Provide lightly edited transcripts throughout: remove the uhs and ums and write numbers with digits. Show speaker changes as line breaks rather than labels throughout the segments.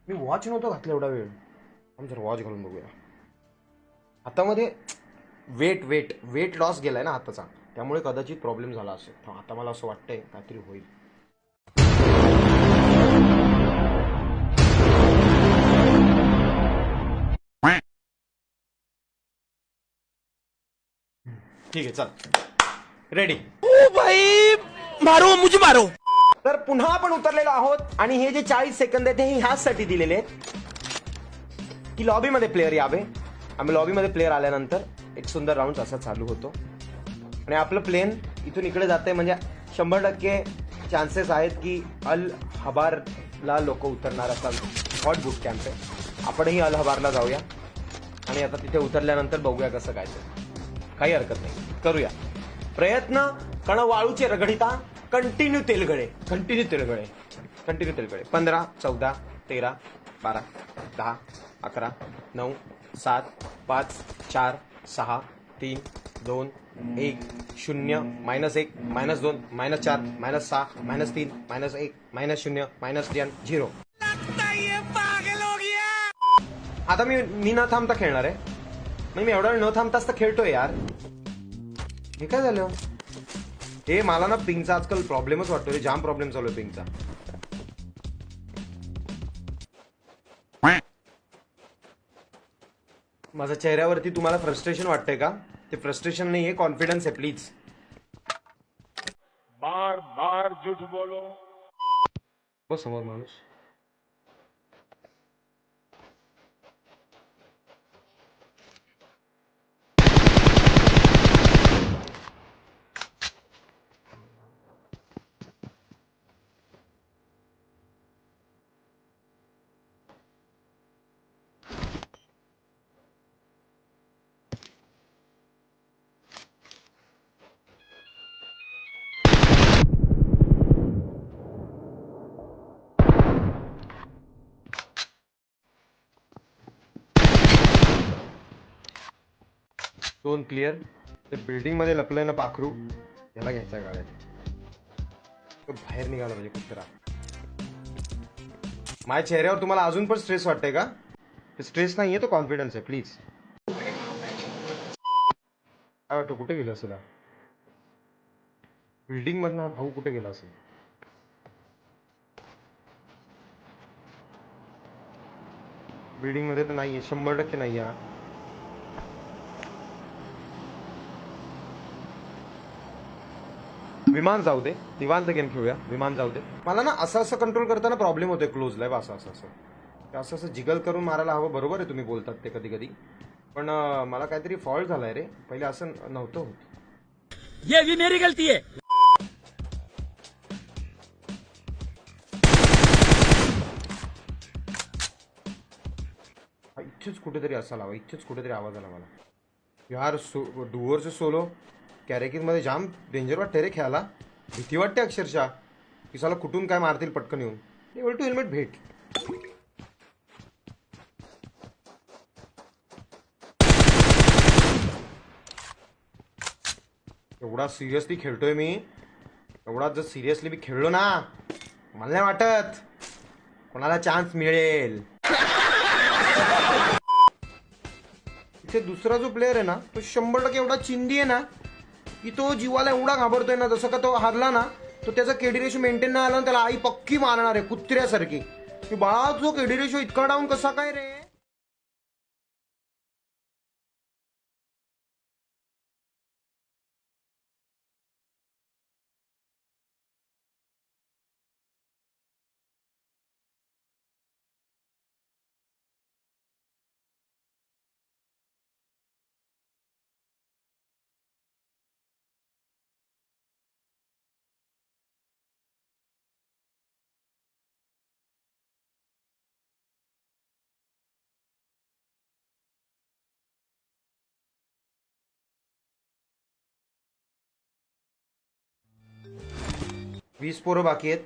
मी watch नव्हतो घातला एवढा वेळ. आपण जर वॉच घालून बघूया. हातामध्ये वेट वेट वेट लॉस गेलाय ना हाताचा, त्यामुळे कदाचित प्रॉब्लेम झाला असेल. आता मला असं वाटतंय काहीतरी होईल. ठीक आहे, चल रेडी.
ओ भाई मारो मुझे मारो.
तर पुन्हा आपण उतरलेलो आहोत आणि हे जे 40 सेकंद आहेत हे ह्याचसाठी दिलेले आहेत की लॉबीमध्ये प्लेअर यावे. आम्ही लॉबीमध्ये प्लेअर आल्यानंतर एक सुंदर राऊंड असा चालू होतो आणि आपलं प्लेन इथून इकडे जाते. म्हणजे 100% चान्सेस आहेत की अल हबारला लोक उतरणार असतात. हॉट बूट कॅम्प आहे. आपणही अल हबारला जाऊया आणि आता तिथे उतरल्यानंतर बघूया कसं काय ते. काही हरकत नाही, करूया प्रयत्न. कारण वाळूचे रगडिता कंटिन्यू तेलगळे, कंटिन्यू तेलगळे, कंटिन्यू तेलगळे. 15, 14, 13, 12, 10, 11, 9, 7, 5, 4, 6, 3, 2, 1, 0, -1, -2, -4, -6, -3, -1, -0, -10, 0. आता मी न थांबता खेळणार आहे. म्हणजे मी एवढा वेळ न थांबताच तर खेळतोय यार. हे काय झालं? हे मला ना पिंगचा आजकाल प्रॉब्लेमच वाटतो रे. जाम प्रॉब्लेम चालू आहे पिंगचा. माझ्या चेहऱ्यावरती तुम्हाला फ्रस्ट्रेशन वाटतंय का? ते फ्रस्ट्रेशन नाहीये, कॉन्फिडन्स आहे. प्लीज
बार बार झूठ बोलो.
हो समोर माणूस. दोन क्लिअर. ते बिल्डिंग मध्ये लपलंय ना पाखरू, याला घ्यायचा गाड्यात. तो बाहेर निघाला म्हणजे कुत्रा. माझ्या चेहऱ्यावर तुम्हाला अजून पण स्ट्रेस वाटतंय का? ते स्ट्रेस नाहीये, तो कॉन्फिडन्स आहे. प्लीज काय वाटतं कुठे गेलं असेल? बिल्डिंग मधला भाऊ कुठे गेला असेल? बिल्डिंग मध्ये तर नाहीये, 100% नाही आहे. विमान जाऊ दे, निवांत गेम खेळूया. विमान जाऊ दे. मला ना असं कंट्रोल करताना प्रॉब्लेम होतोय. क्लोज लाईव्ह असं जिगल करून मारायला हवं. बरोबर आहे तुम्ही बोलतात ते कधी कधी, पण मला काहीतरी फॉल्ट झालाय रे. पहिले असं नव्हतं होत.
ये भी मेरी गलती है.
इथेच कुठेतरी असायला हवा. इथेच कुठेतरी आवाज आला मला यार. डुअरचं सोलो कॅरेकिन मध्ये जाम डेंजर वाटतंय रे खेळायला. भीती वाटते अक्षरशः की साला कुठून काय मारतील पटकन येऊन. एवढं टू हेल्मेट भेट. एवढा सिरियसली खेळतोय मी. एवढा जर सिरियसली मी खेळलो ना, मला नाही वाटत कोणाला चान्स मिळेल. इथे दुसरा जो प्लेअर आहे ना, तो 100% एवढा चिंदी आहे ना की तो जीवाला एवढा घाबरतोय ना. जसं का तो हारला ना, तो त्याचा केडी रेशो मेंटेन नाही आला ना, त्याला आई पक्की मारणार आहे कुत्र्यासारखी. की बाळा जो केडी रेशो इतका डाऊन कसा काय रे? वीस पोरं बाकी आहेत.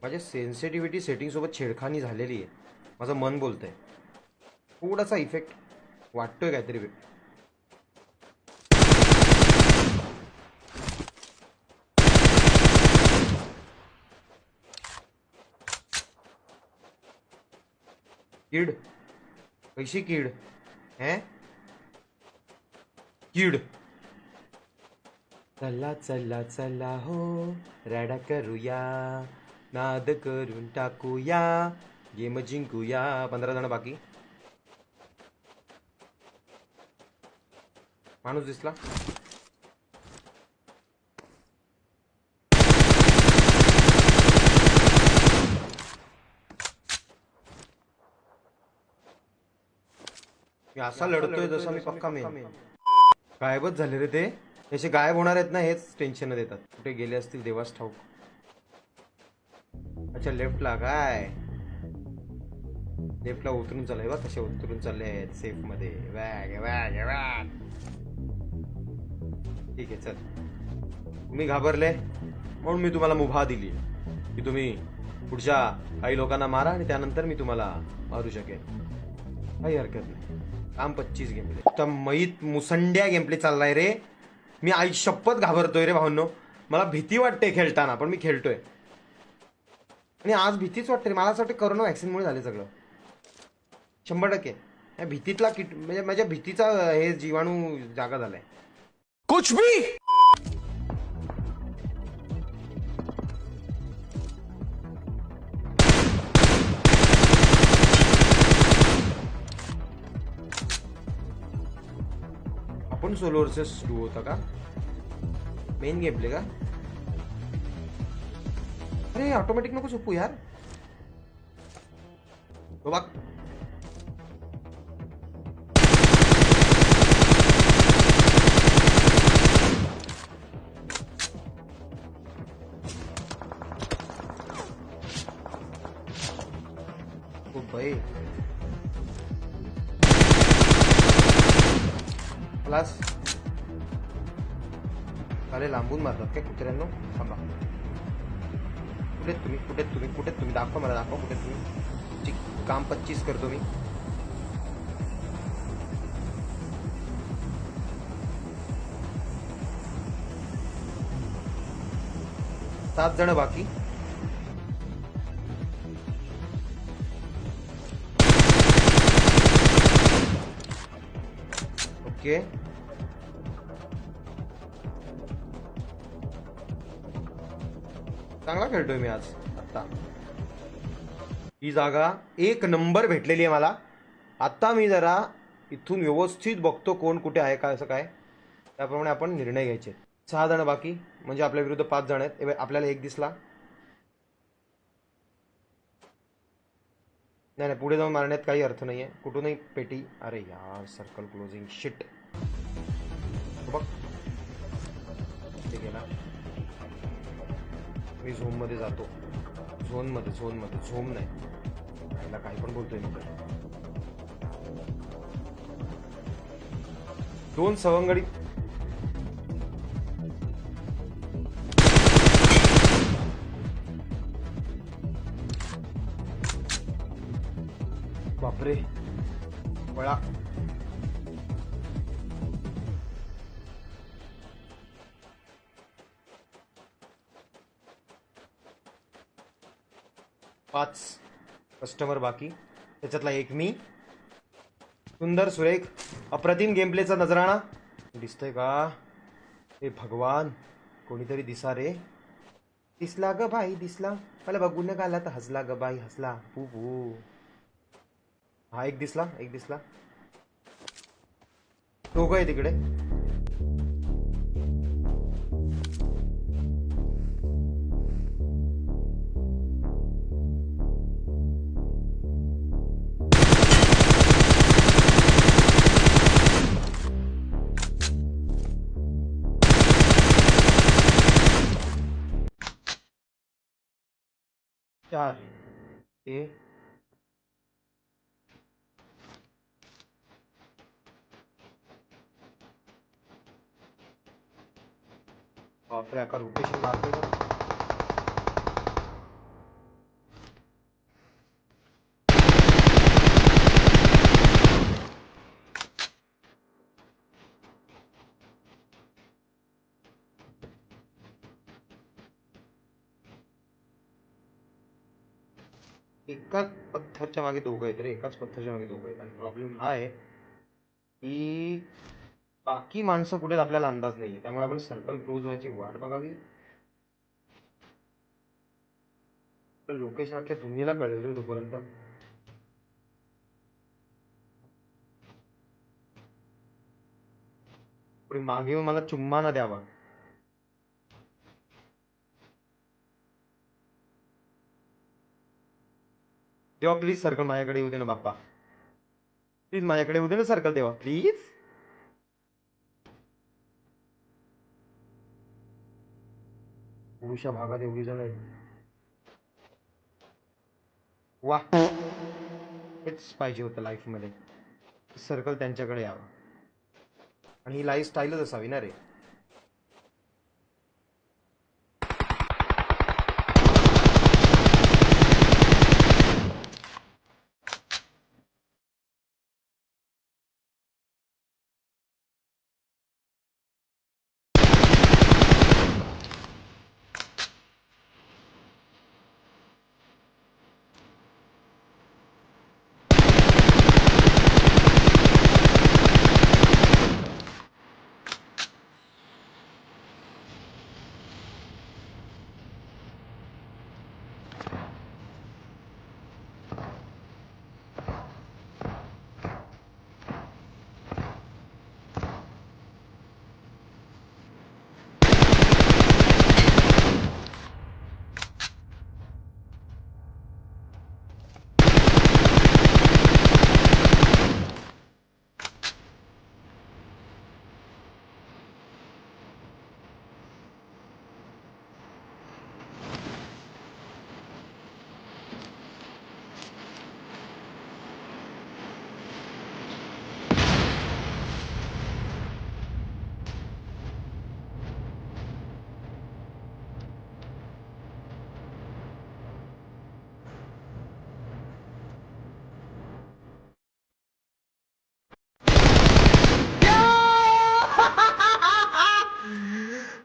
माझ्या सेन्सिटिव्हिटी सेटिंग सोबत छेडखानी झालेली आहे. माझं मन बोलतंय. थोडासा इफेक्ट वाटतोय काहीतरी कीड कशी कीड है कीड चला चला चला हो राडा करूया नाद करून टाकूया गेम जिंकूया 15 जण बाकी माणूस दिसला मी असा लढतोय जसा मी पक्का मेन गायबच झाले रे ते असे गायब होणार आहेत ना हेच टेन्शन देतात कुठे गेले असतील देवास ठाऊक अच्छा लेफ्टला काय लेफ्टला उतरून चाललंय बा कसे उतरून चालले आहेत सेफ मध्ये वॅग वॅग वॅग ठीक आहे चल तुम्ही घाबरले म्हणून मी तुम्हाला मुभा दिली की तुम्ही पुढच्या काही लोकांना मारा आणि त्यानंतर मी तुम्हाला मारू शकेन काही हरकत नाही काम 25 गेमप्ले तर मैत मुसंड्या गेमप्ले चाललाय रे मी आई शपथ घाबरतोय रे भावनो मला भीती वाटते खेळताना पण मी खेळतोय आणि आज भीतीच वाटते रे मला असं वाटतं कोरोना व्हॅक्सिनमुळे झाले सगळं 100% या भीतीतला किट म्हणजे माझ्या भीतीचा हे जीवाणू जागा झालाय
कुछ भी
आपण सोलो वर्सेस डू होता का मेन गेम प्ले का अरे ऑटोमॅटिक नको सोपू यार तो बघ ओ भाई क्लास अरे लांबून मारतात काय कुत्र्यांनो थांबा कुठे तुम्ही दाखवा मला दाखवा कुठे तुम्ही काम 25 करतो मी सात जण बाकी ओके चांगला खेळतोय मी आज आता ही जागा 1 नंबर भेटलेली आहे मला आता मी जरा इथून व्यवस्थित बघतो कोण कुठे आहे काय असं काय त्याप्रमाणे आपण निर्णय घ्यायचे 6 जण बाकी म्हणजे आपल्या विरुद्ध 5 जण आहेत आपल्याला एक दिसला नाही नाही पुढे जाऊन मारण्यात काही अर्थ नाहीये कुठूनही पेटी अरे यार सर्कल क्लोजिंग शिट बघ ते गेला मी झोन मध्ये जातो झोन मध्ये झोन नाही याला काही पण बोलतोय मी तर 2 सवंगडी बापरे वळा पाच कस्टमर बाकी त्याच्यातला एक मी सुंदर सुरेख अप्रतिम गेमप्लेचा नजराणा दिसतोय का हे भगवान कोणीतरी दिसा रे दिसला ग बाई दिसला मला बघून का आला तर हसला ग बाई हसला पू पू हा एक दिसला दोघं आहे तिकडे चार ए बापरे का रोटेशन मारतोय का एकाच पत्थरच्या मागे दोघं आहेत रे, एकाच पत्थरच्या मागे दोघं आहेत. आणि प्रॉब्लेम हा आहे की बाकी माणसं कुठे आहेत आपल्याला अंदाज नाहीये, त्यामुळे आपण सर्कल क्लोज व्हायची वाट बघावी. लोकेशन अख्ख्या दुनियेला कळेल रे तोपर्यंत. पुढे मागे येऊन मला चुम्मा ना द्यावा. तेव्हा प्लीज सर्कल माझ्याकडे येऊ दे ना बाप्पा, प्लीज माझ्याकडे येऊ दे ना सर्कल तेव्हा प्लीज. पुरुषा भागात एवढी जण आहेत. वा, हेच पाहिजे होतं लाईफ मध्ये, सर्कल त्यांच्याकडे यावं. आणि ही लाईफ स्टाईलच असावी ना रे.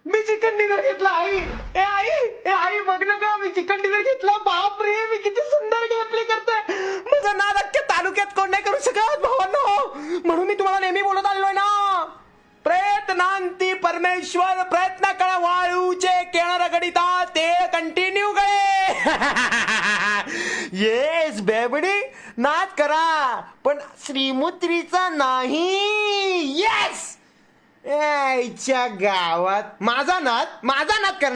मी चिकन डिनर घेतला. आई, आई बघ ना का, मी चिकन डिनर घेतला. बाप रे, मी किती सुंदर गेम प्ले करतोय. माझा नाद अख्ख्या तालुक्यात कोण नाही करू शकत भावांनो. म्हणून मी तुम्हाला नेहमी बोलत आलोय ना, प्रयत्नांती परमेश्वर, प्रयत्न करा वाळूचे केळ रगडिता ते कंटिन्यू गळे. येस बेबडी, नाद करा पण श्रीमुत्रीचा नाही. येस, याच्या गावात माझा नाद कर.